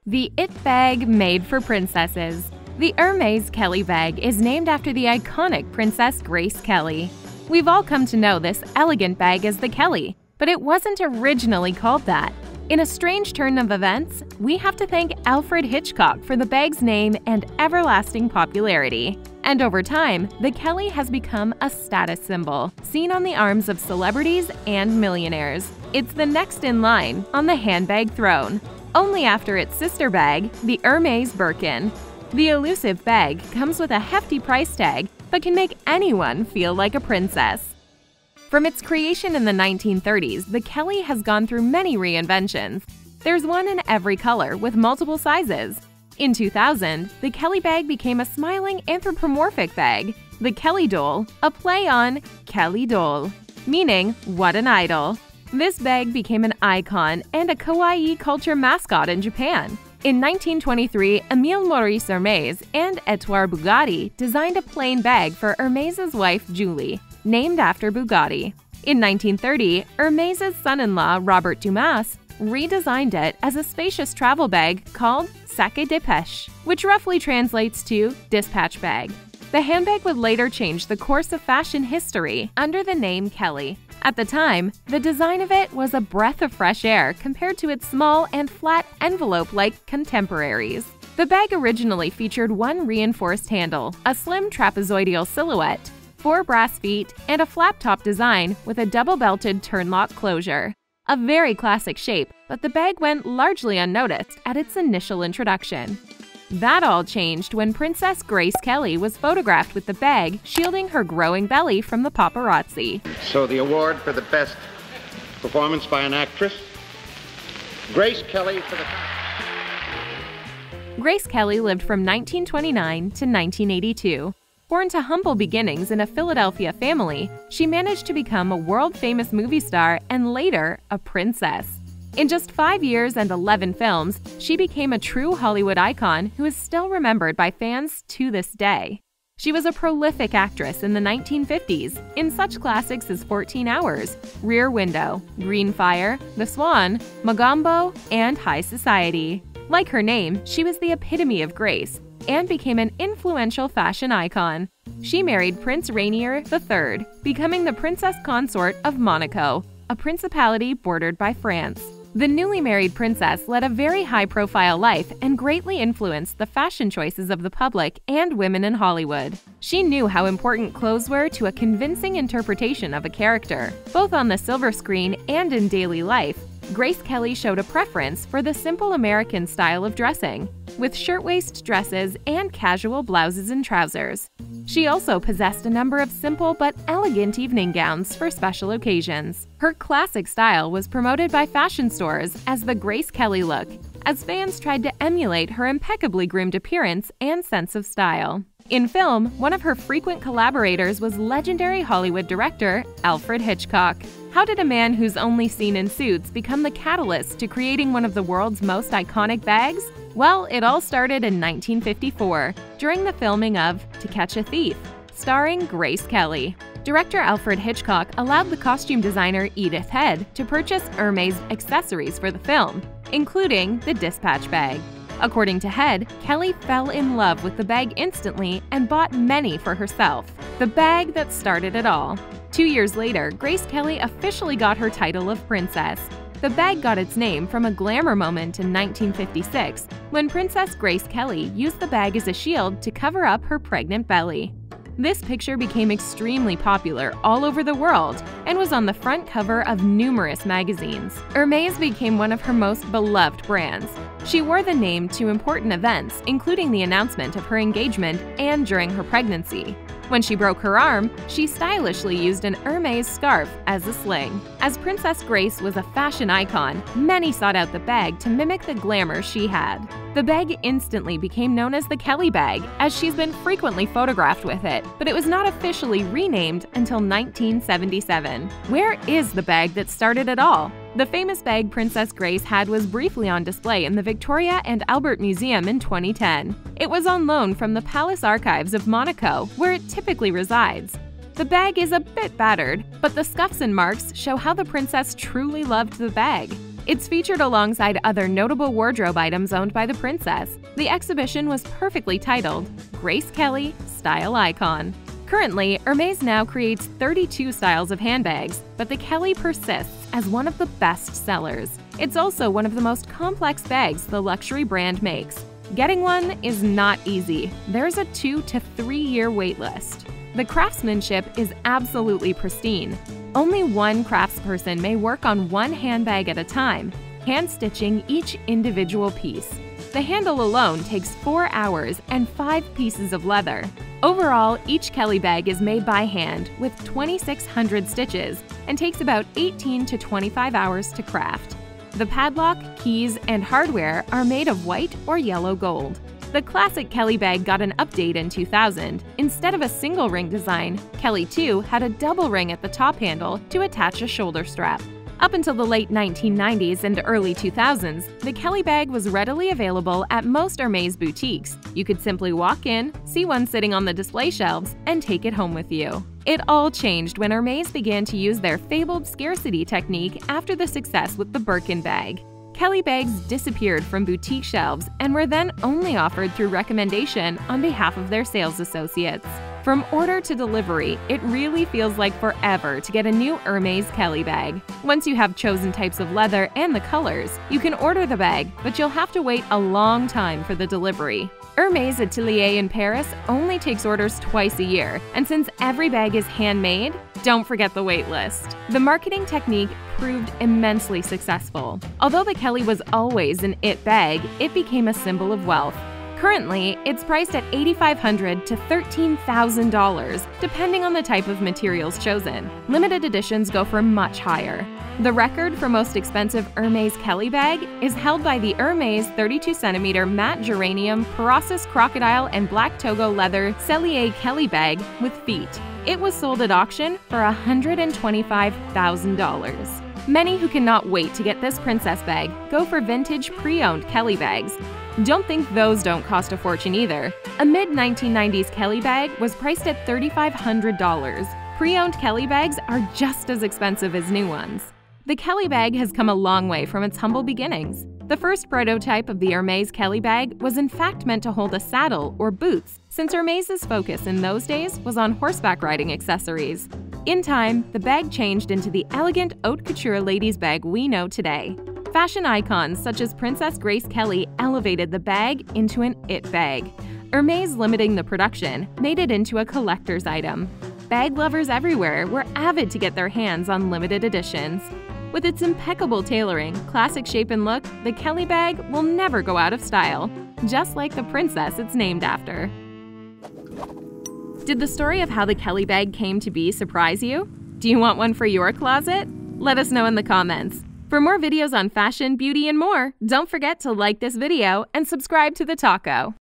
The It Bag made for princesses. The Hermès Kelly bag is named after the iconic Princess Grace Kelly. We've all come to know this elegant bag as the Kelly, but it wasn't originally called that. In a strange turn of events, we have to thank Alfred Hitchcock for the bag's name and everlasting popularity. And over time, the Kelly has become a status symbol, seen on the arms of celebrities and millionaires. It's the next in line on the handbag throne, only after its sister bag, the Hermès Birkin. The elusive bag comes with a hefty price tag, but can make anyone feel like a princess. From its creation in the 1930s, the Kelly has gone through many reinventions. There's one in every color with multiple sizes. In 2000, the Kelly bag became a smiling anthropomorphic bag, the Kelly doll, a play on Kelly doll, meaning what an idol. This bag became an icon and a kawaii culture mascot in Japan. In 1923, Émile-Maurice Hermès and Ettore Bugatti designed a plain bag for Hermès' wife Julie, named after Bugatti. In 1930, Hermès' son-in-law Robert Dumas redesigned it as a spacious travel bag called sac à dépêches, which roughly translates to dispatch bag. The handbag would later change the course of fashion history under the name Kelly. At the time, the design of it was a breath of fresh air compared to its small and flat envelope-like contemporaries. The bag originally featured one reinforced handle, a slim trapezoidal silhouette, 4 brass feet, and a flap-top design with a double-belted turnlock closure. A very classic shape, but the bag went largely unnoticed at its initial introduction. That all changed when Princess Grace Kelly was photographed with the bag shielding her growing belly from the paparazzi. So the award for the best performance by an actress, Grace Kelly for the... Grace Kelly lived from 1929 to 1982. Born to humble beginnings in a Philadelphia family, she managed to become a world-famous movie star and later a princess. In just 5 years and 11 films, she became a true Hollywood icon who is still remembered by fans to this day. She was a prolific actress in the 1950s in such classics as 14 Hours, Rear Window, Green Fire, The Swan, Mogambo, and High Society. Like her name, she was the epitome of grace and became an influential fashion icon. She married Prince Rainier III, becoming the Princess Consort of Monaco, a principality bordered by France. The newly married princess led a very high-profile life and greatly influenced the fashion choices of the public and women in Hollywood. She knew how important clothes were to a convincing interpretation of a character. Both on the silver screen and in daily life, Grace Kelly showed a preference for the simple American style of dressing, with shirtwaist dresses and casual blouses and trousers. She also possessed a number of simple but elegant evening gowns for special occasions. Her classic style was promoted by fashion stores as the Grace Kelly look, as fans tried to emulate her impeccably groomed appearance and sense of style. In film, one of her frequent collaborators was legendary Hollywood director Alfred Hitchcock. How did a man who's only seen in suits become the catalyst to creating one of the world's most iconic bags? Well, it all started in 1954, during the filming of To Catch a Thief, starring Grace Kelly. Director Alfred Hitchcock allowed the costume designer Edith Head to purchase Hermès accessories for the film, including the dispatch bag. According to Head, Kelly fell in love with the bag instantly and bought many for herself. The bag that started it all. 2 years later, Grace Kelly officially got her title of princess. The bag got its name from a glamour moment in 1956 when Princess Grace Kelly used the bag as a shield to cover up her pregnant belly. This picture became extremely popular all over the world and was on the front cover of numerous magazines. Hermès became one of her most beloved brands. She wore the name to important events, including the announcement of her engagement and during her pregnancy. When she broke her arm, she stylishly used an Hermès scarf as a sling. As Princess Grace was a fashion icon, many sought out the bag to mimic the glamour she had. The bag instantly became known as the Kelly bag, as she's been frequently photographed with it, but it was not officially renamed until 1977. Where is the bag that started it all? The famous bag Princess Grace had was briefly on display in the Victoria and Albert Museum in 2010. It was on loan from the Palace Archives of Monaco, where it typically resides. The bag is a bit battered, but the scuffs and marks show how the princess truly loved the bag. It's featured alongside other notable wardrobe items owned by the princess. The exhibition was perfectly titled, Grace Kelly, Style Icon. Currently, Hermès now creates 32 styles of handbags, but the Kelly persists as one of the best sellers. It's also one of the most complex bags the luxury brand makes. Getting one is not easy. There's a 2 to 3 year waitlist. The craftsmanship is absolutely pristine. Only one craftsperson may work on one handbag at a time, hand-stitching each individual piece. The handle alone takes 4 hours and 5 pieces of leather. Overall, each Kelly bag is made by hand with 2,600 stitches and takes about 18 to 25 hours to craft. The padlock, keys, and hardware are made of white or yellow gold. The classic Kelly bag got an update in 2000. Instead of a single ring design, Kelly 2 had a double ring at the top handle to attach a shoulder strap. Up until the late 1990s and early 2000s, the Kelly bag was readily available at most Hermès boutiques. You could simply walk in, see one sitting on the display shelves, and take it home with you. It all changed when Hermès began to use their fabled scarcity technique after the success with the Birkin bag. Kelly bags disappeared from boutique shelves and were then only offered through recommendation on behalf of their sales associates. From order to delivery, it really feels like forever to get a new Hermès Kelly bag. Once you have chosen types of leather and the colors, you can order the bag, but you'll have to wait a long time for the delivery. Hermès Atelier in Paris only takes orders twice a year, and since every bag is handmade, don't forget the wait list. The marketing technique proved immensely successful. Although the Kelly was always an it bag, it became a symbol of wealth. Currently, it's priced at $8,500 to $13,000, depending on the type of materials chosen. Limited editions go for much higher. The record for most expensive Hermès Kelly bag is held by the Hermès 32cm matte geranium, Perosis crocodile, and black Togo leather Cellier Kelly bag with feet. It was sold at auction for $125,000. Many who cannot wait to get this princess bag go for vintage pre-owned Kelly bags. Don't think those don't cost a fortune either. A mid-1990s Kelly bag was priced at $3,500. Pre-owned Kelly bags are just as expensive as new ones. The Kelly bag has come a long way from its humble beginnings. The first prototype of the Hermès Kelly bag was in fact meant to hold a saddle or boots, since Hermès' focus in those days was on horseback riding accessories. In time, the bag changed into the elegant haute couture ladies' bag we know today. Fashion icons such as Princess Grace Kelly elevated the bag into an it bag. Hermès limiting the production made it into a collector's item. Bag lovers everywhere were avid to get their hands on limited editions. With its impeccable tailoring, classic shape and look, the Kelly bag will never go out of style, just like the princess it's named after. Did the story of how the Kelly bag came to be surprise you? Do you want one for your closet? Let us know in the comments. For more videos on fashion, beauty, and more, don't forget to like this video and subscribe to The Taco.